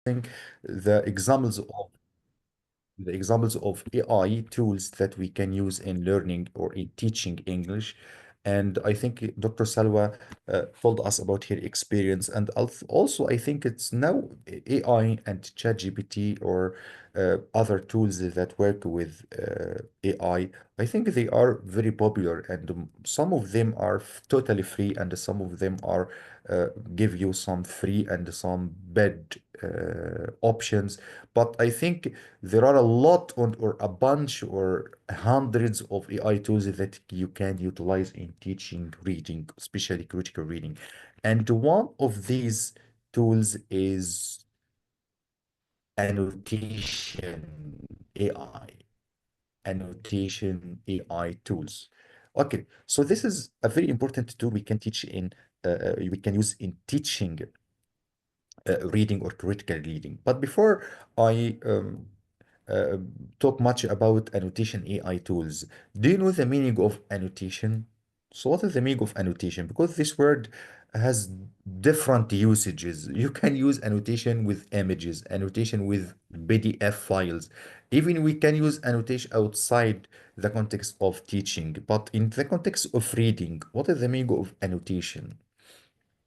think the examples of AI tools that we can use in learning or in teaching English. And I think Dr. Salwa told us about her experience. And also, I think it's now AI and ChatGPT or other tools that work with AI. I think they are very popular, and some of them are totally free, and some of them are give you some free and some bad options. But I think there are a lot or a bunch or hundreds of AI tools that you can utilize in teaching reading, especially critical reading. And one of these tools is annotation AI, annotation AI tools. Okay, so this is a very important tool we can use in teaching reading or critical reading. But before I uh, talk much about annotation AI tools, do you know the meaning of annotation? So what is the meaning of annotation? Because this word has different usages. You can use annotation with images, annotation with PDF files. Even we can use annotation outside the context of teaching, but in the context of reading, what is the meaning of annotation?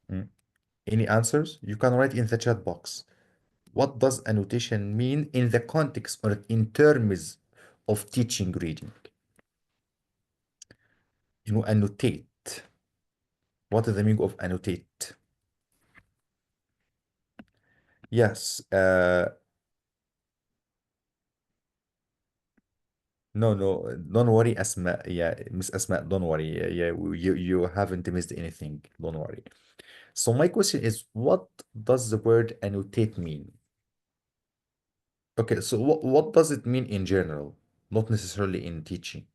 Hmm? Any answers? You can write in the chat box. What does annotation mean in the context or in terms of teaching reading? Annotate. What is the meaning of annotate? Yes. No, no, don't worry, Asma. Yeah, Miss Asma, don't worry. Yeah, you haven't missed anything. Don't worry. So my question is, what does the word annotate mean? Okay, so what does it mean in general, not necessarily in teaching?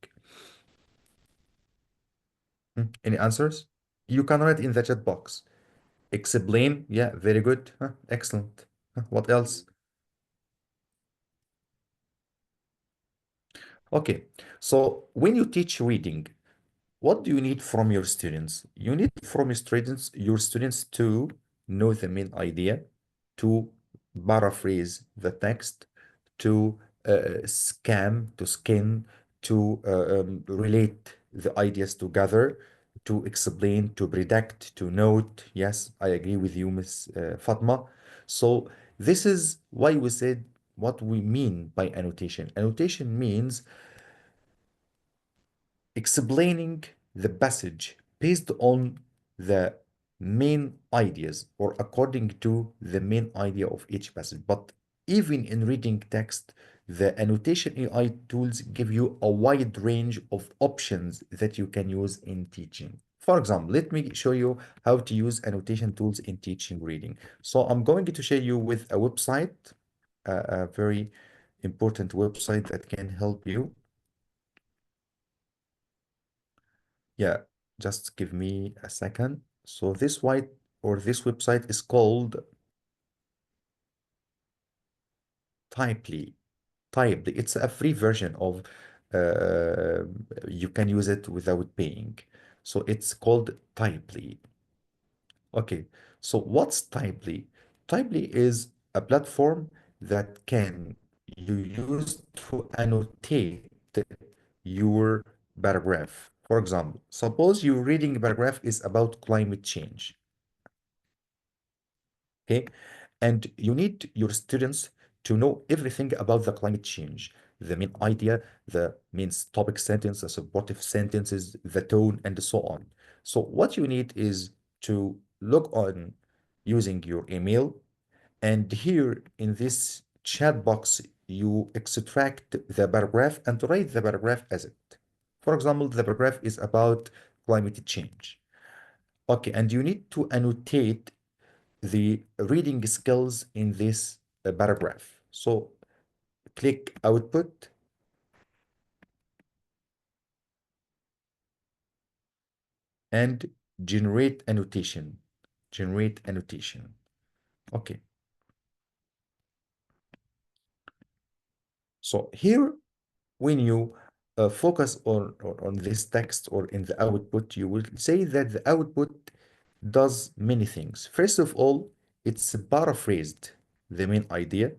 Any answers? You can write in the chat box. Explain. Yeah, very good. Huh, excellent. Huh, what else? Okay. So when you teach reading, what do you need from your students? You need from your students to know the main idea, to paraphrase the text, to skim, to relate the ideas together, to explain, to predict, to note. Yes, I agree with you, Miss Fatma. So this is why we said what we mean by annotation. Annotation means explaining the passage based on the main ideas or according to the main idea of each passage. But even in reading text, the annotation AI tools give you a wide range of options that you can use in teaching. For example, let me show you how to use annotation tools in teaching reading. So I'm going to share you with a website, a very important website that can help you. Yeah, just give me a second. So this website is called Typely. Typely. It's a free version of you can use it without paying. So it's called Typely. Okay. So what's Typely? Typely is a platform that can you use to annotate your paragraph. For example, suppose your reading paragraph is about climate change. Okay, and you need your students to know everything about the climate change, the main idea, the main topic sentence, the supportive sentences, the tone, and so on. So what you need is to log on using your email, and here in this chat box, you extract the paragraph and write the paragraph as it. For example, the paragraph is about climate change. Okay, and you need to annotate the reading skills in this paragraph. So click output and generate annotation. Generate annotation. Okay. So here, when you focus on this text or in the output, you will say that the output does many things. First of all, it's paraphrased. the main idea,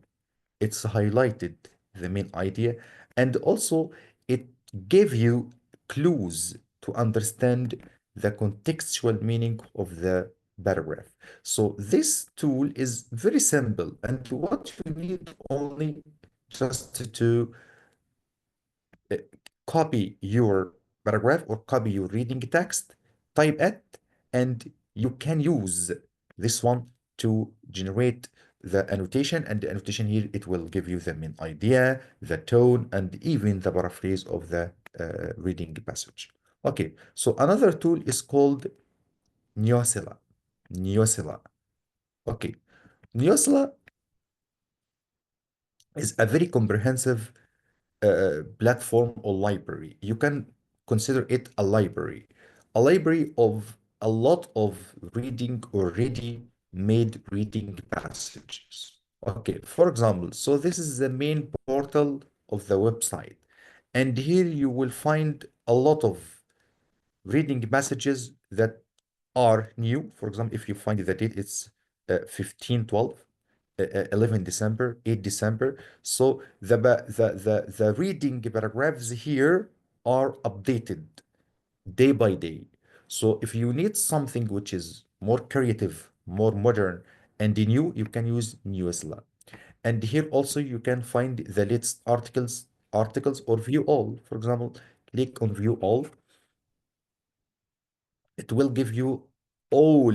it's highlighted the main idea, and also it gave you clues to understand the contextual meaning of the paragraph. So this tool is very simple, and what you need only just to uh, copy your paragraph or copy your reading text, type it, and you can use this one to generate the annotation. And the annotation here, it will give you the main idea, the tone, and even the paraphrase of the reading passage. Okay, so another tool is called Neosilla. Neosilla. Okay, Neosilla is a very comprehensive platform or library. You can consider it a library of a lot of reading already made reading passages. Okay, for example, so this is the main portal of the website. And here you will find a lot of reading messages that are new. For example, if you find the date, it's 15/12, 11 December, 8 December. So the reading paragraphs here are updated day by day. So if you need something which is more creative, more modern, and new, you can use Newsla. And here also you can find the latest articles or view all. For example, click on view all. It will give you all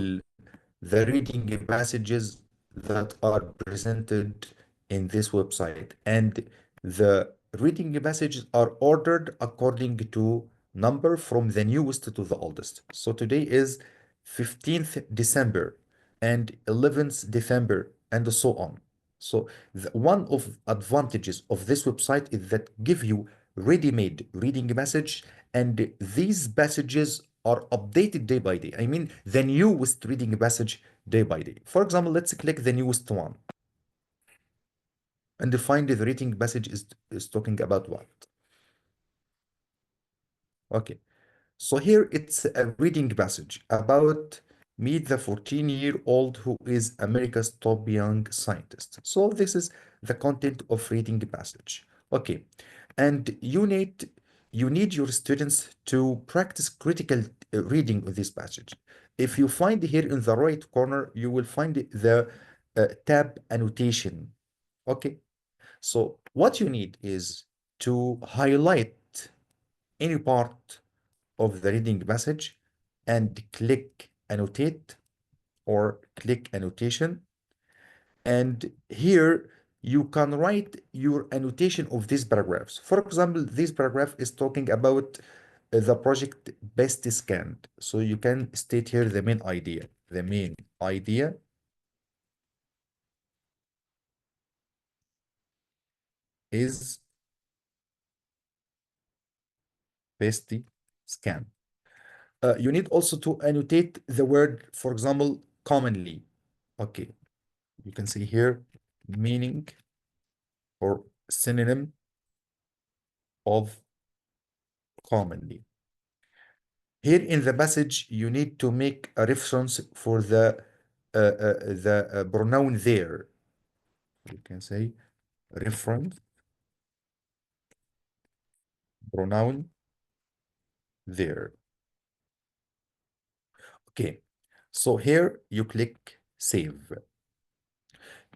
the reading passages that are presented in this website. And the reading passages are ordered according to number from the newest to the oldest. So today is 15th December and 11th December and so on. So one of advantages of this website is that give you ready-made reading message, and these passages are updated day by day. I mean, the newest reading passage day by day. For example, let's click the newest one and find the reading passage is talking about what. Okay. So here it's a reading passage about meet the 14-year-old who is America's top young scientist. So this is the content of reading passage. Okay. And you need your students to practice critical reading of this passage. If you find here in the right corner, you will find the tab annotation. Okay. So what you need is to highlight any part of the reading message and click annotate or click annotation. And here you can write your annotation of these paragraphs. For example, this paragraph is talking about the project best scanned. So you can state here the main idea. The main idea is best scan. You need also to annotate the word, for example, commonly. Okay, you can see here meaning or synonym of commonly. Here in the passage, you need to make a reference for the pronoun there. You can say reference pronoun there. Okay, so here you click save.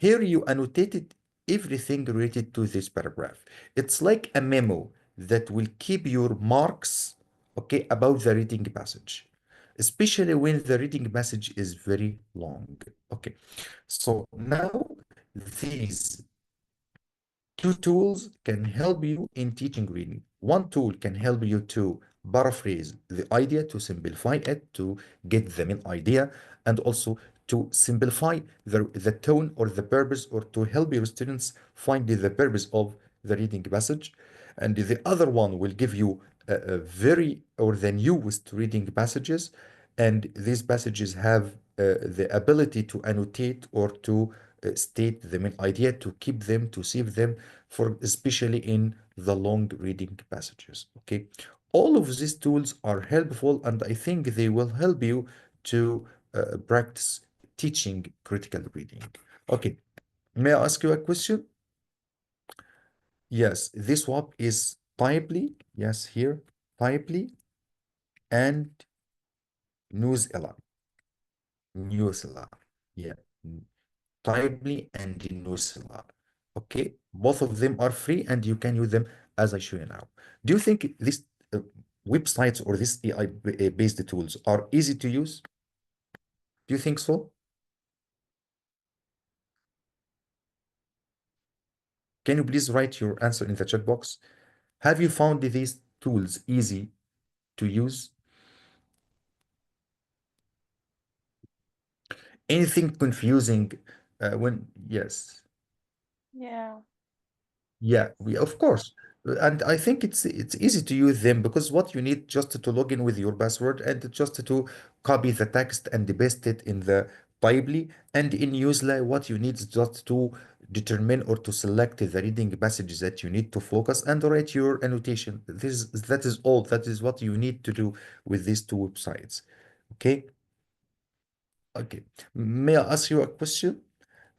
Here you annotated everything related to this paragraph. It's like a memo that will keep your marks, okay, about the reading passage, especially when the reading passage is very long. Okay, so now these two tools can help you in teaching reading. One tool can help you to paraphrase the idea, to simplify it, to get the main idea, and also to simplify the tone or the purpose, or to help your students find the purpose of the reading passage. And the other one will give you a very or the newest reading passages, and these passages have the ability to annotate or to state the main idea, to keep them, to save them, for especially in the long reading passages. Okay, all of these tools are helpful, and I think they will help you to practice teaching critical reading. Okay, May I ask you a question? Yes, this swap is Typely. Yes, here, Typely and Newsela. Newsela. Yeah, Typely and Newsela. Okay, both of them are free and you can use them as I show you now. Do you think these uh, websites or these AI-based tools are easy to use? Do you think so? Can you please write your answer in the chat box? Have you found these tools easy to use? Anything confusing yes. Yeah, Yeah, we of course. And I think it's easy to use them because what you need just to log in with your password and just to copy the text and paste it in the Bibly, and in Usela what you need is just to determine or to select the reading passages that you need to focus and write your annotation. That is all. That is what you need to do with these two websites. Okay? Okay. May I ask you a question?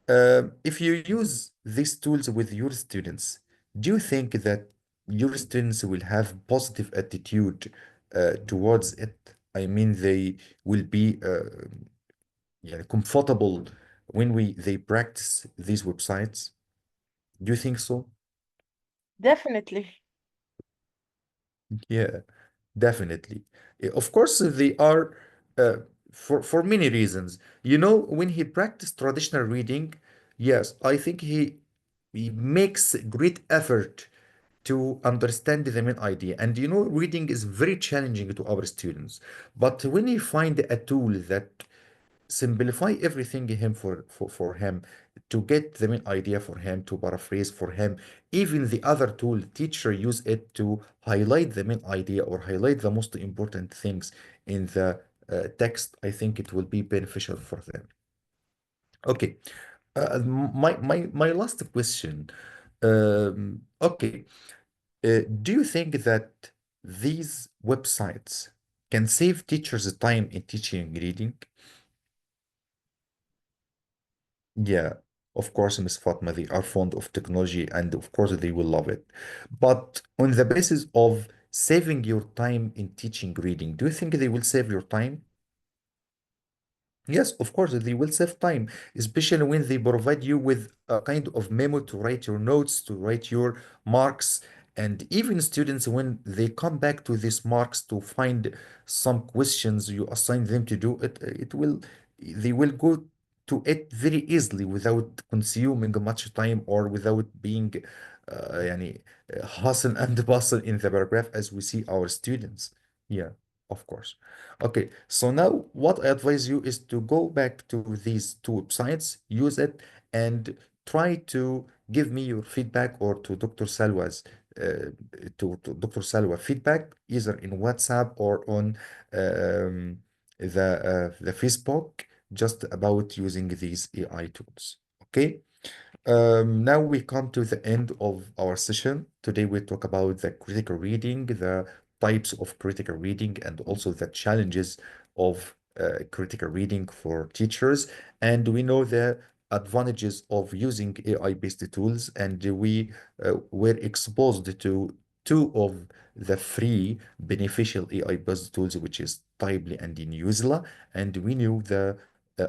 If you use these tools with your students, do you think that your students will have positive attitude towards it? I mean, they will be yeah, comfortable when they practice these websites. Do you think so? definitely. Yeah, definitely. Of course, they are uh, for many reasons. You know, when he practiced traditional reading, yes, I think he makes great effort to understand the main idea. And you know, reading is very challenging to our students. But when you find a tool that simplify everything him for him to get the main idea for him to paraphrase for him, even the other tool teacher use it to highlight the main idea or highlight the most important things in the text, I think it will be beneficial for them. Okay. My last question. Okay. Do you think that these websites can save teachers time in teaching reading? Yeah, of course, Miss Fatma, they are fond of technology and of course they will love it. But on the basis of saving your time in teaching reading, do you think they will save your time? Yes, of course, they will save time, especially when they provide you with a kind of memo to write your notes, to write your marks. And even students, when they come back to these marks to find some questions you assign them to do, they will go to it very easily without consuming much time or without being يعني, hustle and bustle in the paragraph as we see our students. Yeah, of course. Okay, so now what I advise you is to go back to these two websites, use it, and try to give me your feedback or to Dr. Salwa's to Dr. Salwa feedback either in WhatsApp or on the Facebook just about using these AI tools. Okay. Now we come to the end of our session. Today we talk about the critical reading, the types of critical reading, and also the challenges of critical reading for teachers. And we know the advantages of using AI-based tools, and we were exposed to two of the free beneficial AI-based tools, which is Typely and Newsela, and we knew the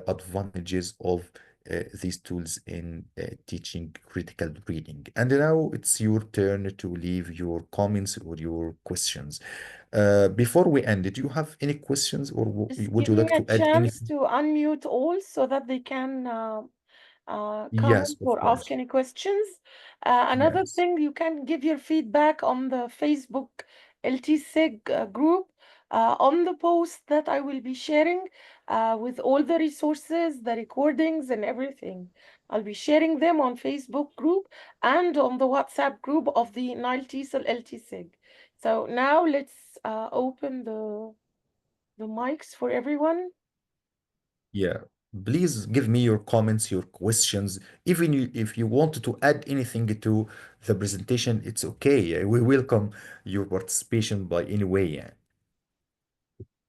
advantages of these tools in teaching critical reading. And now it's your turn to leave your comments or your questions. Before we end, did you have any questions or Just would give you me like a to add chance anything? to unmute all so that they can Yes, comment of or ask course. any questions. Another Yes. thing, you can give your feedback on the Facebook LTSIG group on the post that I will be sharing with all the resources, the recordings, and everything. I'll be sharing them on Facebook group and on the WhatsApp group of the Nile TESOL LTSIG. So now let's open the mics for everyone. Yeah. Please give me your comments, your questions. Even if you wanted to add anything to the presentation, it's okay. We welcome your participation by any way. Yeah.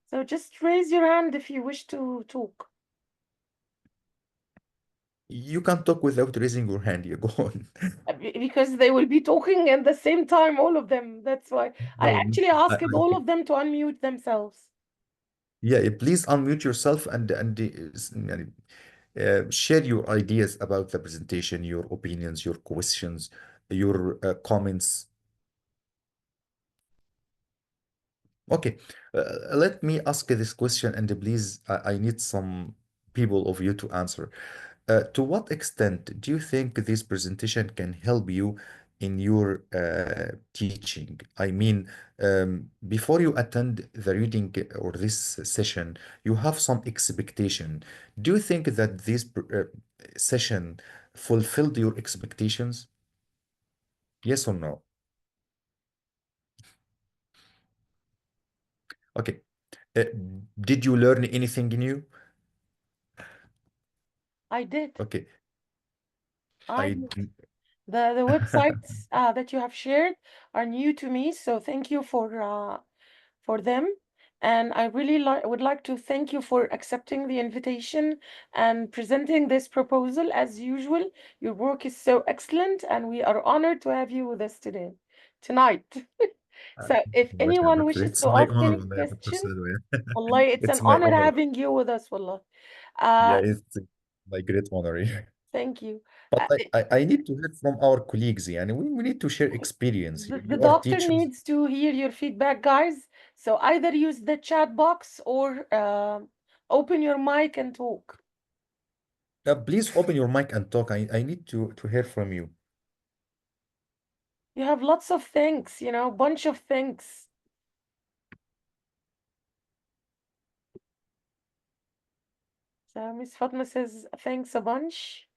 So just raise your hand if you wish to talk. You can talk without raising your hand. You go on. Because they will be talking at the same time, all of them. That's why I No, actually I, asked I all of them to unmute themselves. yeah, please unmute yourself and share your ideas about the presentation, your opinions, your questions, your comments. Okay, let me ask this question, and please, I need some people of you to answer. To what extent do you think this presentation can help you in your teaching? I mean, before you attend the reading or this session, you have some expectation. Do you think that this session fulfilled your expectations? Yes or no? Okay. Uh, did you learn anything new? I did. Okay. I I did. d- The websites that you have shared are new to me, so thank you for them. And I really would like to thank you for accepting the invitation and presenting this proposal. As usual, your work is so excellent, and we are honored to have you with us today, tonight. Uh, So, if anyone Mashallah. wishes It's to my ask honor, any Dr. question, Salwa. Wallah, it's an It's my honor honor. having you with us, Wallah. Yeah, Uh, it's my great honor. Thank you. But Uh, I need to hear from our colleagues, and we need to share experience. the You are doctor teachers. needs to hear your feedback, guys. So either use the chat box or open your mic and talk. Please open your mic and talk. I need to hear from you. You have lots of things, bunch of things. So Miss Fatma says thanks a bunch.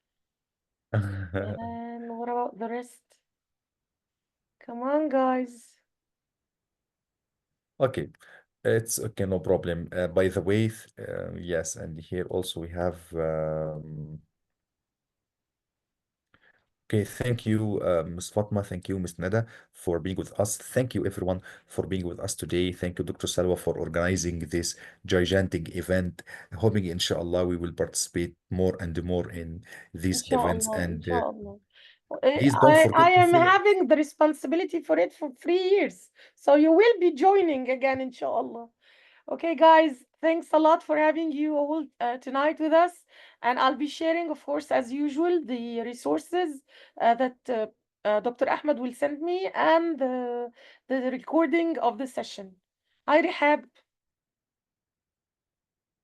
And what about the rest? Come on, guys. Okay, it's okay, no problem. By the way, yes, and here also we have. Okay, thank you, Ms. Fatma. Thank you, Ms. Nada, for being with us. Thank you, everyone, for being with us today. Thank you, Dr. Salwa, for organizing this gigantic event. Hoping, inshallah, we will participate more and more in these events. Inshallah, And inshallah. please don't I forget to am follow. having the responsibility for it for 3 years. So you will be joining again, inshallah. Okay, guys, thanks a lot for having you all tonight with us. And I'll be sharing, of course, as usual, the resources that Dr. Ahmed will send me and the recording of the session. Hi, Rehab.